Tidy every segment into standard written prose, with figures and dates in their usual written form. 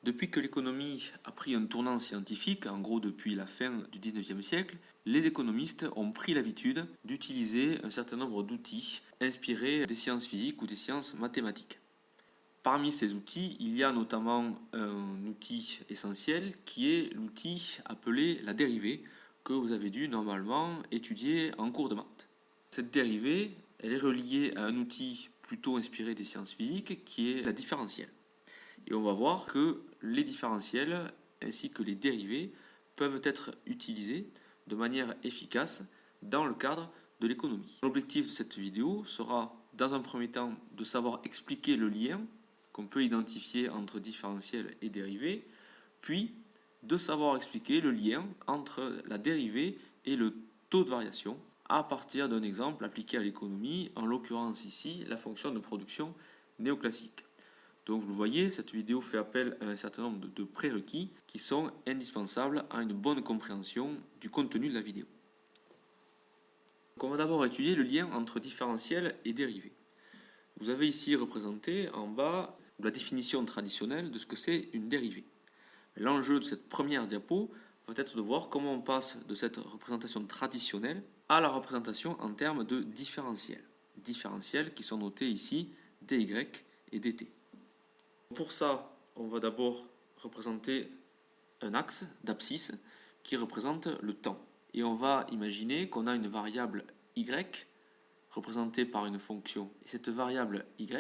Depuis que l'économie a pris un tournant scientifique, en gros depuis la fin du 19e siècle, les économistes ont pris l'habitude d'utiliser un certain nombre d'outils inspirés des sciences physiques ou des sciences mathématiques. Parmi ces outils, il y a notamment un outil essentiel qui est l'outil appelé la dérivée, que vous avez dû normalement étudier en cours de maths. Cette dérivée, elle est reliée à un outil plutôt inspiré des sciences physiques qui est la différentielle. Et on va voir que les différentiels ainsi que les dérivés peuvent être utilisés de manière efficace dans le cadre de l'économie. L'objectif de cette vidéo sera dans un premier temps de savoir expliquer le lien qu'on peut identifier entre différentiel et dérivés, puis de savoir expliquer le lien entre la dérivée et le taux de variation à partir d'un exemple appliqué à l'économie, en l'occurrence ici la fonction de production néoclassique. Donc vous le voyez, cette vidéo fait appel à un certain nombre de prérequis qui sont indispensables à une bonne compréhension du contenu de la vidéo. Donc on va d'abord étudier le lien entre différentiel et dérivé. Vous avez ici représenté en bas la définition traditionnelle de ce que c'est une dérivée. L'enjeu de cette première diapo va être de voir comment on passe de cette représentation traditionnelle à la représentation en termes de différentiels. Différentiels qui sont notés ici dy et dt. Pour ça, on va d'abord représenter un axe d'abscisse qui représente le temps. Et on va imaginer qu'on a une variable y représentée par une fonction. Et cette variable y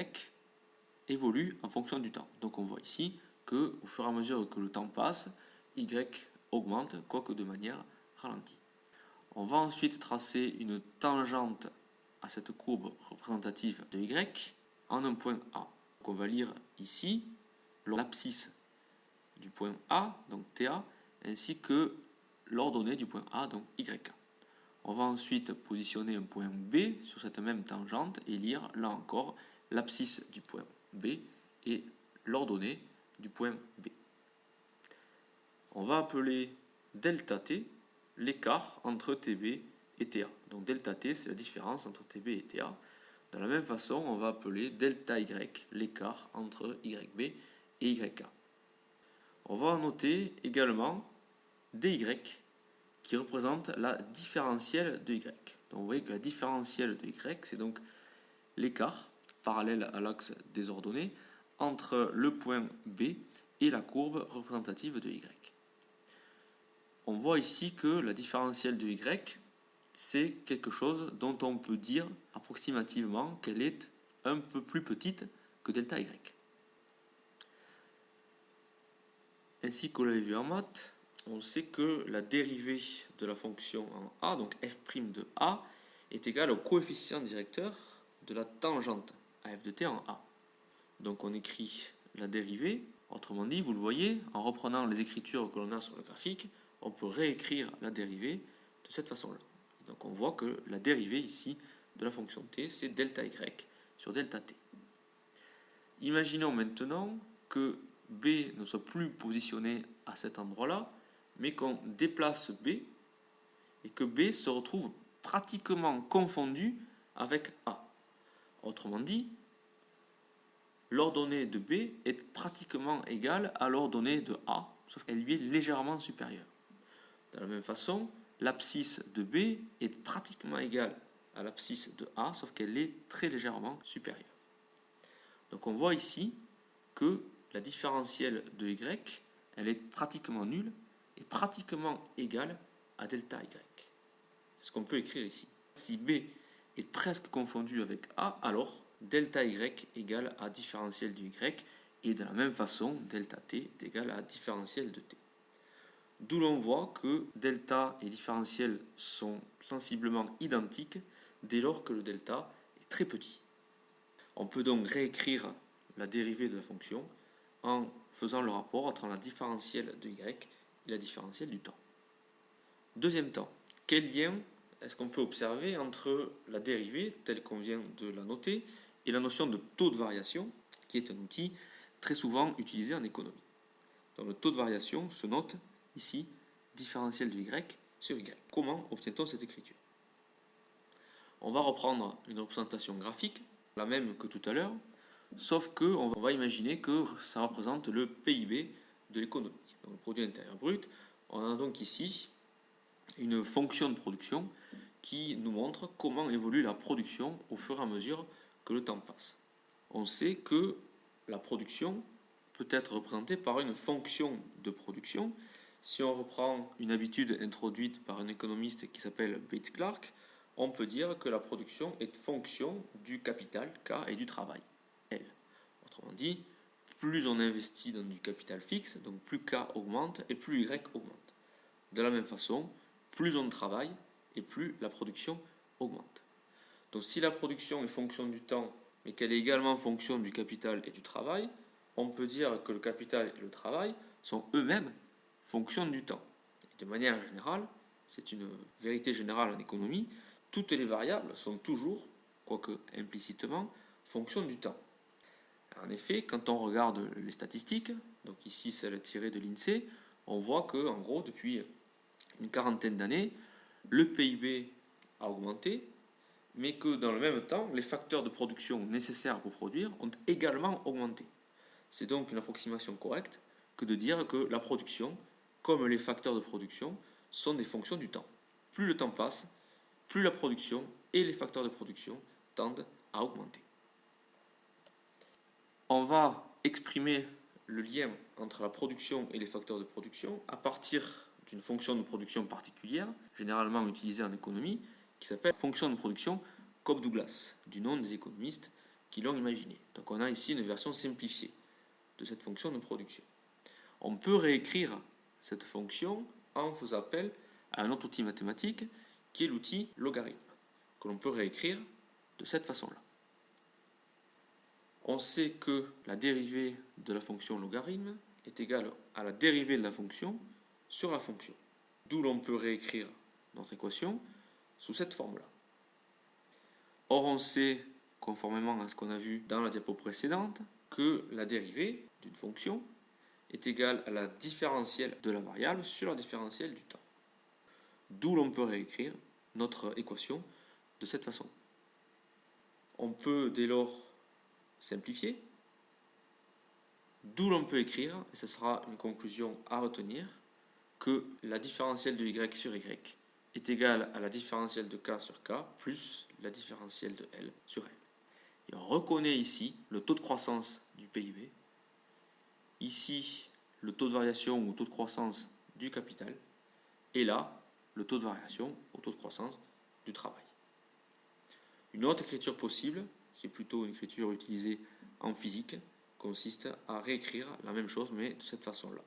évolue en fonction du temps. Donc on voit ici qu'au fur et à mesure que le temps passe, y augmente, quoique de manière ralentie. On va ensuite tracer une tangente à cette courbe représentative de y en un point A. Donc on va lire ici l'abscisse du point A, donc TA, ainsi que l'ordonnée du point A, donc YK. On va ensuite positionner un point B sur cette même tangente et lire, là encore, l'abscisse du point B et l'ordonnée du point B. On va appeler delta T l'écart entre TB et TA. Donc delta T, c'est la différence entre TB et TA. De la même façon, on va appeler delta Y l'écart entre YB et YK. On va noter également dy qui représente la différentielle de y. Donc vous voyez que la différentielle de y, c'est donc l'écart parallèle à l'axe des ordonnées entre le point B et la courbe représentative de y. On voit ici que la différentielle de y, c'est quelque chose dont on peut dire approximativement qu'elle est un peu plus petite que delta y. Ainsi qu'on l'avait vu en maths, on sait que la dérivée de la fonction en a, donc f' de a, est égale au coefficient directeur de la tangente à f de t en a. Donc on écrit la dérivée, autrement dit, vous le voyez, en reprenant les écritures que l'on a sur le graphique, on peut réécrire la dérivée de cette façon-là. Donc on voit que la dérivée ici de la fonction t, c'est delta y sur delta t. Imaginons maintenant que B ne soit plus positionné à cet endroit-là, mais qu'on déplace B et que B se retrouve pratiquement confondu avec A. Autrement dit, l'ordonnée de B est pratiquement égale à l'ordonnée de A, sauf qu'elle lui est légèrement supérieure. De la même façon, l'abscisse de B est pratiquement égale à l'abscisse de A, sauf qu'elle est très légèrement supérieure. Donc on voit ici que la différentielle de y, elle est pratiquement nulle et pratiquement égale à delta y. C'est ce qu'on peut écrire ici. Si B est presque confondu avec A, alors delta y égale à différentielle de y, et de la même façon, delta t est égal à différentielle de t. D'où l'on voit que delta et différentielle sont sensiblement identiques dès lors que le delta est très petit. On peut donc réécrire la dérivée de la fonction en faisant le rapport entre la différentielle de y et la différentielle du temps. Deuxième temps, quel lien est-ce qu'on peut observer entre la dérivée, telle qu'on vient de la noter, et la notion de taux de variation, qui est un outil très souvent utilisé en économie. Donc le taux de variation se note ici, différentielle de y sur y. Comment obtient-on cette écriture? On va reprendre une représentation graphique, la même que tout à l'heure, sauf qu'on va imaginer que ça représente le PIB de l'économie. Donc le produit intérieur brut, on a donc ici une fonction de production qui nous montre comment évolue la production au fur et à mesure que le temps passe. On sait que la production peut être représentée par une fonction de production. Si on reprend une habitude introduite par un économiste qui s'appelle Bates Clark, on peut dire que la production est fonction du capital K et du travail L. Autrement dit, plus on investit dans du capital fixe, donc plus K augmente et plus Y augmente. De la même façon, plus on travaille et plus la production augmente. Donc si la production est fonction du temps, mais qu'elle est également fonction du capital et du travail, on peut dire que le capital et le travail sont eux-mêmes fonction du temps. Et de manière générale, c'est une vérité générale en économie, toutes les variables sont toujours, quoique implicitement, fonction du temps. En effet, quand on regarde les statistiques, donc ici celles tirées de l'INSEE, on voit que, en gros, depuis une quarantaine d'années, le PIB a augmenté, mais que dans le même temps, les facteurs de production nécessaires pour produire ont également augmenté. C'est donc une approximation correcte que de dire que la production, comme les facteurs de production, sont des fonctions du temps. Plus le temps passe, plus la production et les facteurs de production tendent à augmenter. On va exprimer le lien entre la production et les facteurs de production à partir d'une fonction de production particulière, généralement utilisée en économie, qui s'appelle fonction de production Cobb-Douglas, du nom des économistes qui l'ont imaginée. Donc on a ici une version simplifiée de cette fonction de production. On peut réécrire cette fonction en faisant appel à un autre outil mathématique qui est l'outil logarithme, que l'on peut réécrire de cette façon-là. On sait que la dérivée de la fonction logarithme est égale à la dérivée de la fonction sur la fonction. D'où l'on peut réécrire notre équation sous cette forme-là. Or, on sait, conformément à ce qu'on a vu dans la diapo précédente, que la dérivée d'une fonction est égale à la différentielle de la variable sur la différentielle du temps. D'où l'on peut réécrire notre équation de cette façon. On peut dès lors simplifier, d'où l'on peut écrire, et ce sera une conclusion à retenir, que la différentielle de y sur y est égale à la différentielle de k sur k plus la différentielle de L sur L. Et on reconnaît ici le taux de croissance du PIB, ici le taux de variation ou taux de croissance du capital, et là le taux de variation ou taux de croissance du travail. Une autre écriture possible, qui est plutôt une écriture utilisée en physique, consiste à réécrire la même chose mais de cette façon-là.